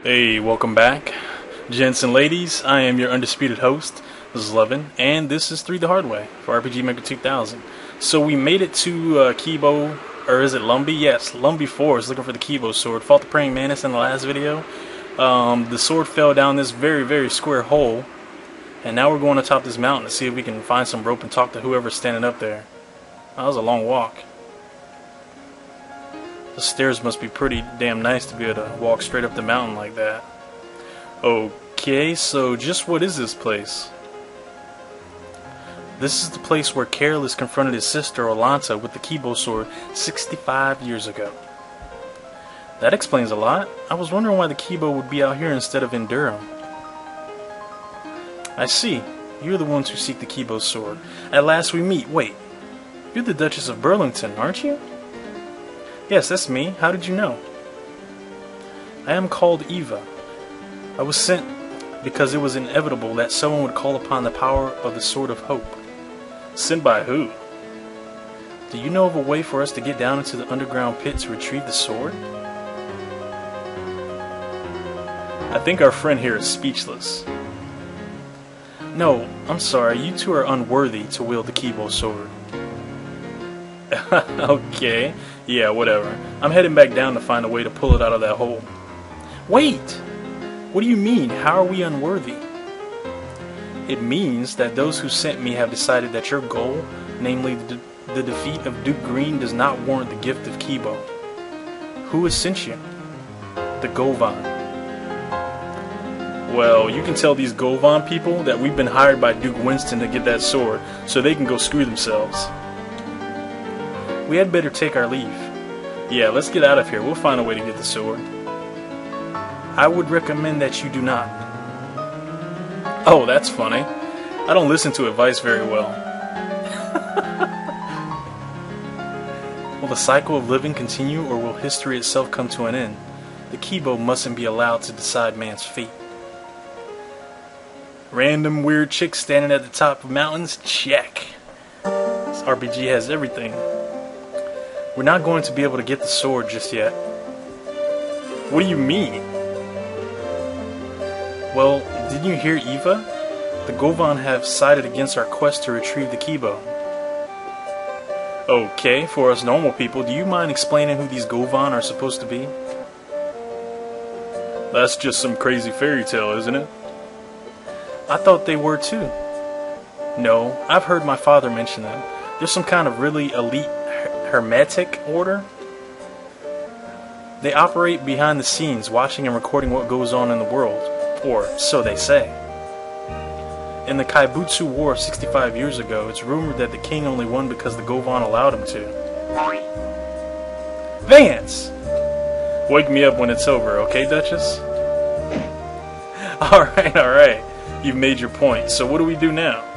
Hey, welcome back, gents and ladies. I am your undisputed host. This is Levin, and this is 3 the Hard Way for RPG Maker 2000. So we made it to Kibou, or is it Lumbee? Yes, Lumbee Forest, looking for the Kibou Sword. Fought the Praying Mantis in the last video. The sword fell down this very square hole, and now we're going to top this mountain to see if we can find some rope and talk to whoever's standing up there. That was a long walk. The stairs must be pretty damn nice to be able to walk straight up the mountain like that. Okay, so just what is this place? This is the place where Careless confronted his sister Olanta with the Kibou Sword 65 years ago. That explains a lot. I was wondering why the Kibou would be out here instead of in Durham. I see. You're the ones who seek the Kibou Sword. At last we meet. Wait. You're the Duchess of Burlington, aren't you? Yes, that's me. How did you know? I am called Eva. I was sent because it was inevitable that someone would call upon the power of the Sword of Hope. Sent by who? Do you know of a way for us to get down into the underground pit to retrieve the sword? I think our friend here is speechless. No, I'm sorry. You two are unworthy to wield the Kibou Sword. Okay. Yeah, whatever. I'm heading back down to find a way to pull it out of that hole. Wait! What do you mean? How are we unworthy? It means that those who sent me have decided that your goal, namely the defeat of Duke Green, does not warrant the gift of Kibou. Who has sent you? The Govan. Well, you can tell these Govan people that we've been hired by Duke Winston to get that sword, so they can go screw themselves. We had better take our leave. Yeah, let's get out of here. We'll find a way to get the sword. I would recommend that you do not. Oh, that's funny. I don't listen to advice very well. Will the cycle of living continue, or will history itself come to an end? The Kibou mustn't be allowed to decide man's fate. Random weird chicks standing at the top of mountains? Check. This RPG has everything. We're not going to be able to get the sword just yet. What do you mean? Well, didn't you hear Eva? The Govan have sided against our quest to retrieve the Kibou. Okay, for us normal people, do you mind explaining who these Govan are supposed to be? That's just some crazy fairy tale, isn't it? I thought they were too. No, I've heard my father mention them. There's some kind of really elite Hermetic order. They operate behind the scenes, watching and recording what goes on in the world, or so they say. In the Kibou War 65 years ago, it's rumored that the king only won because the Govan allowed him to. Vance! Wake me up when it's over, okay, Duchess? Alright. You've made your point, so what do we do now?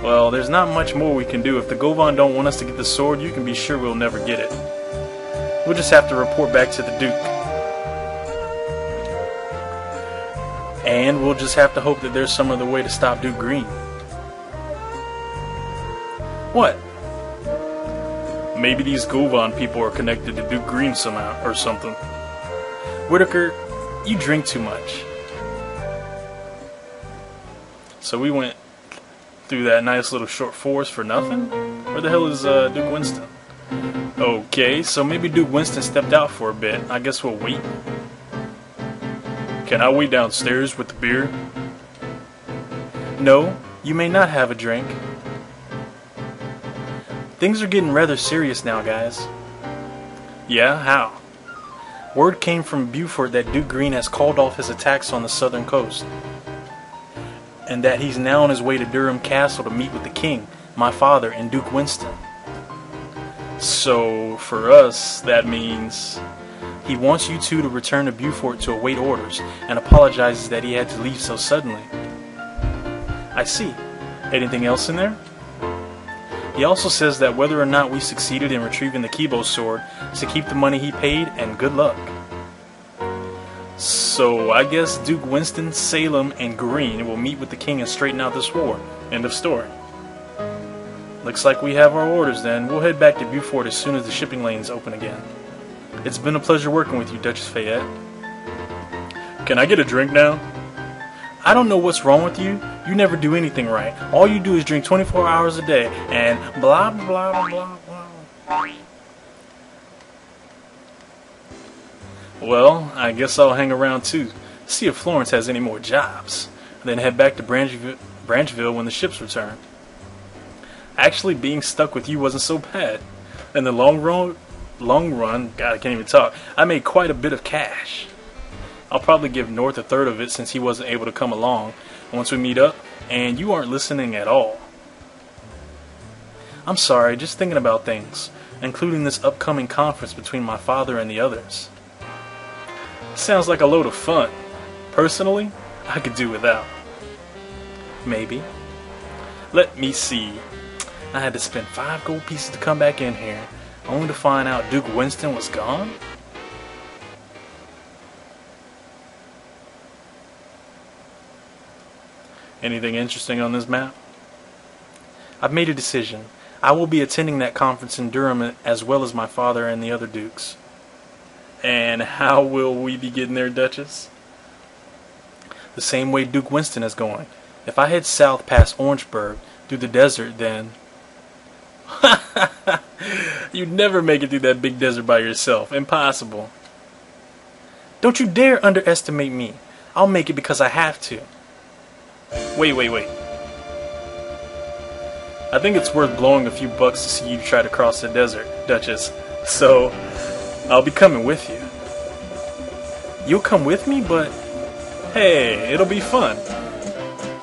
Well, there's not much more we can do. If the Govan don't want us to get the sword, you can be sure we'll never get it. We'll just have to report back to the Duke. And we'll just have to hope that there's some other way to stop Duke Green. What? Maybe these Govan people are connected to Duke Green somehow, or something. Whitaker, you drink too much. So we went through that nice little short forest for nothing? Where the hell is Duke Winston? Okay, so maybe Duke Winston stepped out for a bit. I guess we'll wait. Can I wait downstairs with the beer? No, you may not have a drink. Things are getting rather serious now, guys. Yeah, how? Word came from Beaufort that Duke Green has called off his attacks on the southern coast, and that he's now on his way to Durham Castle to meet with the king, my father, and Duke Winston. So, for us, that means he wants you two to return to Beaufort to await orders, and apologizes that he had to leave so suddenly. I see. Anything else in there? He also says that whether or not we succeeded in retrieving the Kibou Sword, to keep the money he paid, and good luck. So, I guess Duke Winston, Salem, and Green will meet with the king and straighten out this war. End of story. Looks like we have our orders then. We'll head back to Beaufort as soon as the shipping lanes open again. It's been a pleasure working with you, Duchess Fayette. Can I get a drink now? I don't know what's wrong with you. You never do anything right. All you do is drink 24 hours a day and blah, blah, blah, blah. Well, I guess I'll hang around too. See if Florence has any more jobs. Then head back to Branchville when the ships return. Actually, being stuck with you wasn't so bad. In the long run, God, I can't even talk, I made quite a bit of cash. I'll probably give North a third of it since he wasn't able to come along once we meet up, and you aren't listening at all. I'm sorry, just thinking about things, including this upcoming conference between my father and the others. Sounds like a load of fun. Personally, I could do without. Maybe. Let me see. I had to spend 5 gold pieces to come back in here, only to find out Duke Winston was gone? Anything interesting on this map? I've made a decision. I will be attending that conference in Durham as well as my father and the other dukes. And how will we be getting there, Duchess? The same way Duke Winston is going. If I head south past Orangeburg through the desert, then... You'd never make it through that big desert by yourself. Impossible. Don't you dare underestimate me. I'll make it because I have to. Wait. I think it's worth blowing a few bucks to see you try to cross the desert, Duchess. So, I'll be coming with you. You'll come with me, but... Hey, it'll be fun.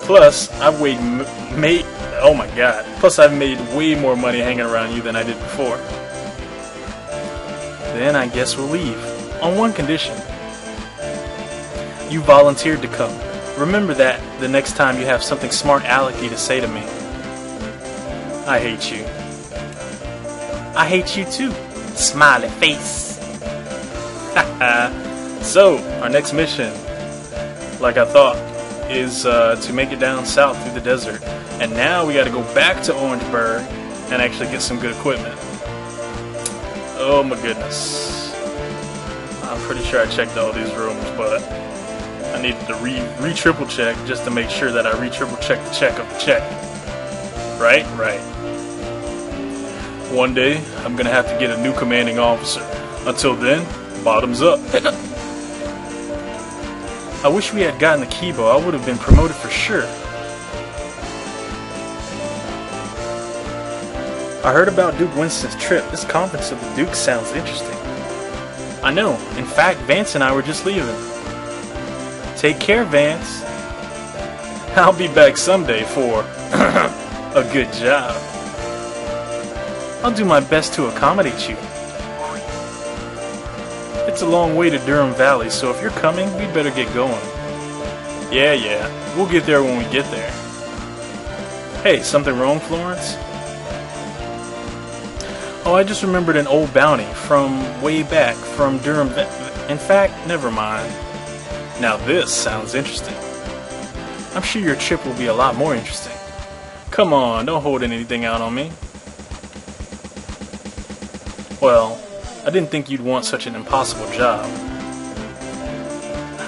Plus, I've made... Oh my god. Plus, I've made way more money hanging around you than I did before. Then I guess we'll leave. On one condition. You volunteered to come. Remember that the next time you have something smart alecky to say to me. I hate you. I hate you too. Smiley face. So, our next mission, like I thought, is to make it down south through the desert. And now we gotta go back to Orangeburg and actually get some good equipment. Oh my goodness. I'm pretty sure I checked all these rooms, but I needed to re-triple check just to make sure that I re-triple check the check of the check. Right? Right. One day, I'm gonna have to get a new commanding officer. Until then, bottoms up. I wish we had gotten the Kibou. I would have been promoted for sure. I heard about Duke Winston's trip. This conference of the Dukes sounds interesting. I know. In fact, Vance and I were just leaving. Take care, Vance. I'll be back someday for a good job. I'll do my best to accommodate you. It's a long way to Durham Valley, so if you're coming, we'd better get going. Yeah. We'll get there when we get there. Hey, something wrong, Florence? Oh, I just remembered an old bounty from way back from Durham. In fact, never mind. Now this sounds interesting. I'm sure your trip will be a lot more interesting. Come on, don't hold anything out on me. Well, I didn't think you'd want such an impossible job.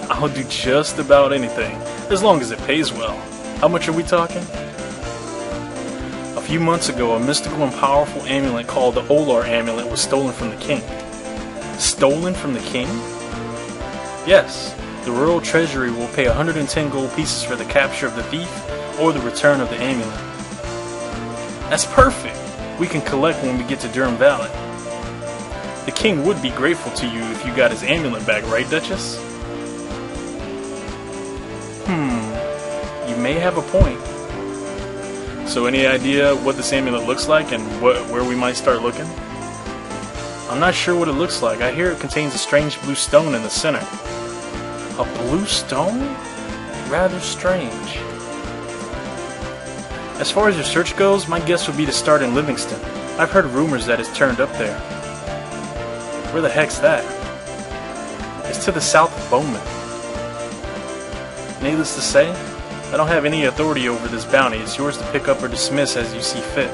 I'll do just about anything, as long as it pays well. How much are we talking? A few months ago, a mystical and powerful amulet called the Olar Amulet was stolen from the king. Stolen from the king? Yes, the royal treasury will pay 110 gold pieces for the capture of the thief or the return of the amulet. That's perfect! We can collect when we get to Durham Valley. The king would be grateful to you if you got his amulet back, right, Duchess? You may have a point. So any idea what this amulet looks like and where we might start looking? I'm not sure what it looks like. I hear it contains a strange blue stone in the center. A blue stone? Rather strange. As far as your search goes, my guess would be to start in Livingston. I've heard rumors that it's turned up there. Where the heck's that? It's to the south of Bowman. Needless to say, I don't have any authority over this bounty. It's yours to pick up or dismiss as you see fit.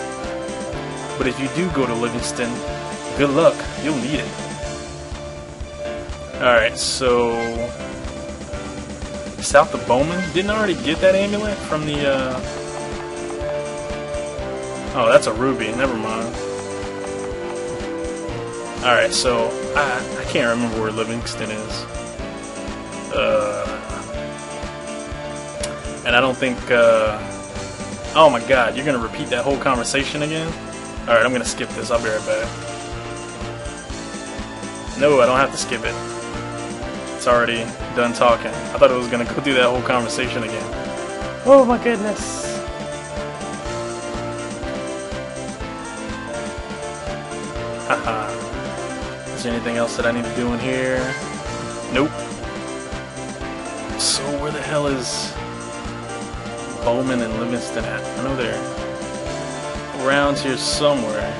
But if you do go to Livingston, good luck. You'll need it. Alright, so... South of Bowman. Didn't I already get that amulet from the, Oh, that's a ruby. Never mind. Alright, so I can't remember where Livingston is. And I don't think, oh my god, you're gonna repeat that whole conversation again? Alright, I'm gonna skip this. I'll be right back. No, I don't have to skip it. It's already done talking. I thought it was gonna go through that whole conversation again. Oh my goodness. Haha. Is there anything else that I need to do in here? Nope. So where the hell is Bowman and Livingston at? I know they're around here somewhere.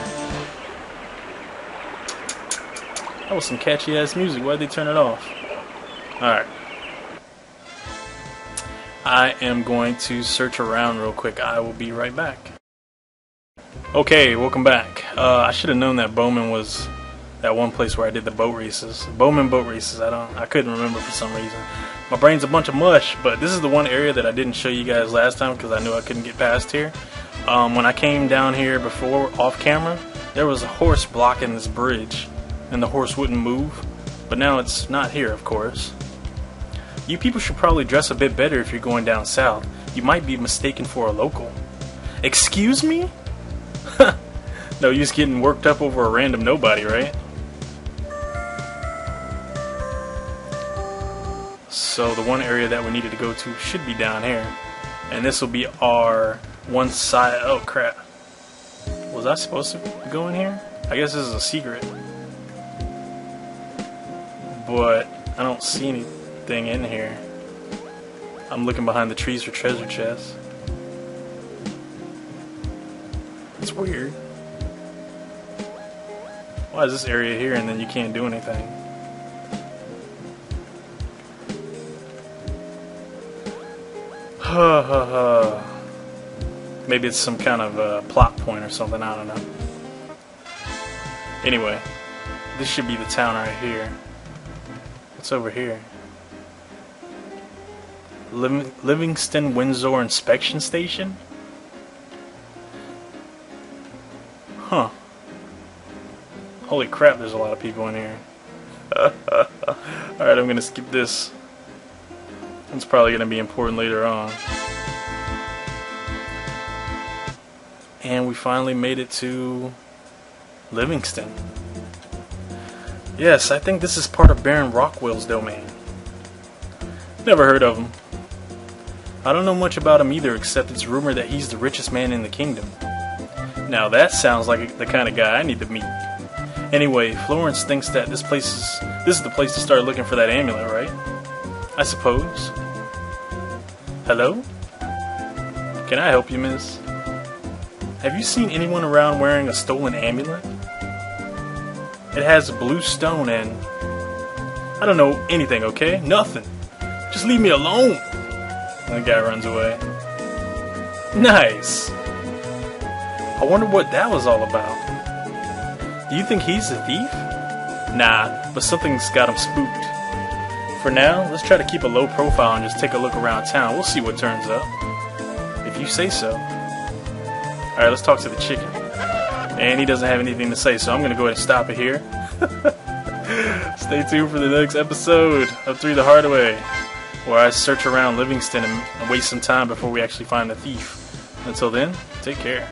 That was some catchy ass music. Why'd they turn it off? Alright. I am going to search around real quick. I will be right back. Okay, welcome back. I should have known that Bowman was that one place where I did the boat races. Bowman boat races. I couldn't remember for some reason. My brain's a bunch of mush, but this is the one area that I didn't show you guys last time because I knew I couldn't get past here. When I came down here before off camera, there was a horse blocking this bridge, and the horse wouldn't move. But now it's not here, of course. You people should probably dress a bit better if you're going down south. You might be mistaken for a local. Excuse me? No, you're just getting worked up over a random nobody, right? So the one area that we needed to go to should be down here. And this will be our one side. Oh crap. Was I supposed to go in here? I guess this is a secret. But I don't see anything in here. I'm looking behind the trees for treasure chests. It's weird. Why is this area here and then you can't do anything? Maybe it's some kind of plot point or something, I don't know. Anyway, this should be the town right here. What's over here? Livingston Windsor Inspection Station? Huh. Holy crap, there's a lot of people in here. Alright, I'm gonna skip this. It's probably gonna be important later on. And we finally made it to Livingston. Yes, I think this is part of Baron Rockwell's domain. Never heard of him. I don't know much about him either, except it's rumored that he's the richest man in the kingdom. Now that sounds like the kind of guy I need to meet. Anyway, Florence thinks that this is the place to start looking for that amulet, right? I suppose. Hello? Can I help you, miss? Have you seen anyone around wearing a stolen amulet? It has a blue stone and... I don't know anything, okay? Nothing. Just leave me alone. And the guy runs away. Nice. I wonder what that was all about. Do you think he's a thief? Nah, but something's got him spooked. For now, let's try to keep a low profile and just take a look around town. We'll see what turns up. If you say so. Alright, let's talk to the chicken. And he doesn't have anything to say, so I'm going to go ahead and stop it here. Stay tuned for the next episode of 3 the Hard Way, where I search around Livingston and waste some time before we actually find the thief. Until then, take care.